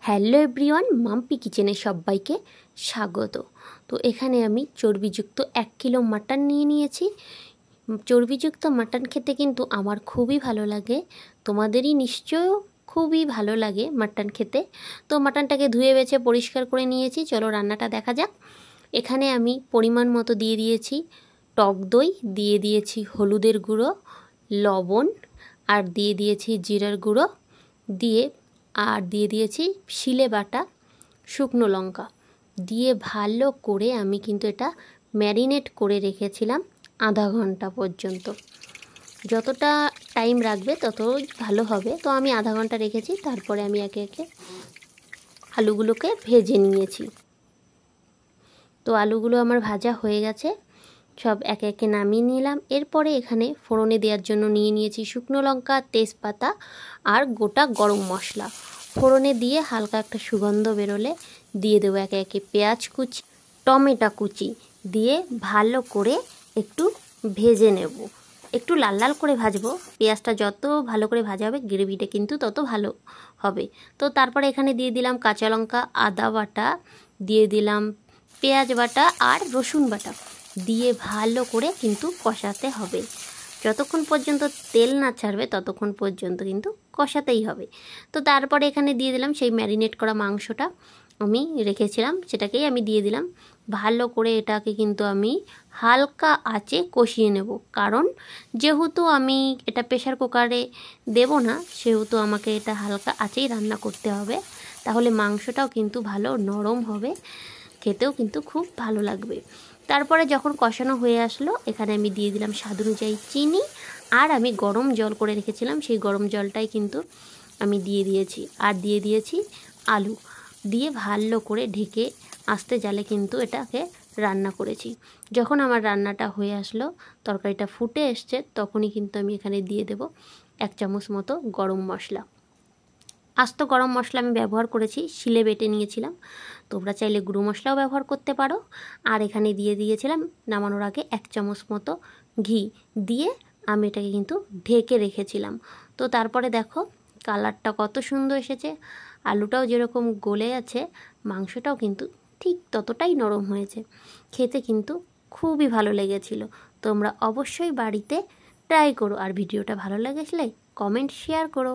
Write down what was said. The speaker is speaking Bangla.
হ্যালো এভরিওয়ান, মাম্পি কিচেনে সবাইকে স্বাগত। তো এখানে আমি চর্বিযুক্ত 1 কিলো মাটন নিয়ে নিয়েছি। চর্বিযুক্ত মাটন খেতে কিন্তু আমার খুবই ভালো লাগে, তোমাদেরই নিশ্চয়ই খুবই ভালো লাগে মাটন খেতে। তো মাটনটাকে ধুয়ে বেছে পরিষ্কার করে নিয়েছি, চলো রান্নাটা দেখা যাক। এখানে আমি পরিমাণ মতো দিয়ে দিয়েছি টক দই, দিয়ে দিয়েছি হলুদের গুঁড়ো, লবণ, আর দিয়ে দিয়েছি জিরার গুঁড়ো, দিয়ে দিয়েছি শিলে বাটা শুকনো লঙ্কা দিয়ে ভালো করে আমি কিন্তু এটা ম্যারিনেট করে রেখেছিলাম আধা ঘন্টা পর্যন্ত। যতটা টাইম রাখবে ততই ভালো হবে। তো আমি আধা ঘন্টা রেখেছি, তারপরে আমি একে একে আলুগুলোকে ভেজে নিয়েছি। তো আলুগুলো আমার ভাজা হয়ে গেছে, সব একে একে নামিয়ে নিলাম। এরপরে এখানে ফোড়নে দেওয়ার জন্য নিয়ে নিয়েছি শুকনো লঙ্কা, তেজপাতা আর গোটা গরম মশলা। ফোড়নে দিয়ে হালকা একটা সুগন্ধ বেরোলে দিয়ে দেবো একে একে পেঁয়াজ কুচি, টমেটো কুচি দিয়ে ভালো করে একটু ভেজে নেব। একটু লাল লাল করে ভাজবো, পেঁয়াজটা যত ভালো করে ভাজা হবে গ্রেভিটা কিন্তু তত ভালো হবে। তো তারপরে এখানে দিয়ে দিলাম কাঁচা লঙ্কা, আদা বাটা, দিয়ে দিলাম পেঁয়াজ বাটা আর রসুন বাটা, দিয়ে ভালো করে কিন্তু কষাতে হবে। যতক্ষণ পর্যন্ত তেল না ছাড়বে ততক্ষণ পর্যন্ত কিন্তু কষাতেই হবে। তো তারপরে এখানে দিয়ে দিলাম সেই ম্যারিনেট করা মাংসটা আমি রেখেছিলাম, সেটাকেই আমি দিয়ে দিলাম। ভালো করে এটাকে কিন্তু আমি হালকা আঁচে কষিয়ে নেব, কারণ যেহেতু আমি এটা প্রেশার কুকারে দেব না, সেহেতু আমাকে এটা হালকা আঁচেই রান্না করতে হবে। তাহলে মাংসটাও কিন্তু ভালো নরম হবে, খেতেও কিন্তু খুব ভালো লাগবে। তারপরে যখন কষানো হয়ে আসলো, এখানে আমি দিয়ে দিলাম স্বাদ অনুযায়ী চিনি, আর আমি গরম জল করে রেখেছিলাম সেই গরম জলটাই কিন্তু আমি দিয়ে দিয়েছি, আর দিয়ে দিয়েছি আলু, দিয়ে ভালো করে ঢেকে আস্তে জালে কিন্তু এটাকে রান্না করেছি। যখন আমার রান্নাটা হয়ে আসলো, তরকারিটা ফুটে এসছে, তখনই কিন্তু আমি এখানে দিয়ে দেব 1 চামচ মতো গরম মশলা। আস্ত গরম মশলা আমি ব্যবহার করেছি, শিলে বেটে নিয়েছিলাম, তোমরা চাইলে গুঁড়ো মশলাও ব্যবহার করতে পারো। আর এখানে দিয়ে দিয়েছিলাম নামানোর আগে 1 চামচ মতো ঘি, দিয়ে আমি এটাকে কিন্তু ঢেকে রেখেছিলাম। তো তারপরে দেখো কালারটা কত সুন্দর এসেছে, আলুটাও যেরকম গলে আছে, মাংসটাও কিন্তু ঠিক ততটাই নরম হয়েছে, খেতে কিন্তু খুবই ভালো লেগেছিল। তোমরা অবশ্যই বাড়িতে ট্রাই করো, আর ভিডিওটা ভালো লেগেছিলে কমেন্ট শেয়ার করো।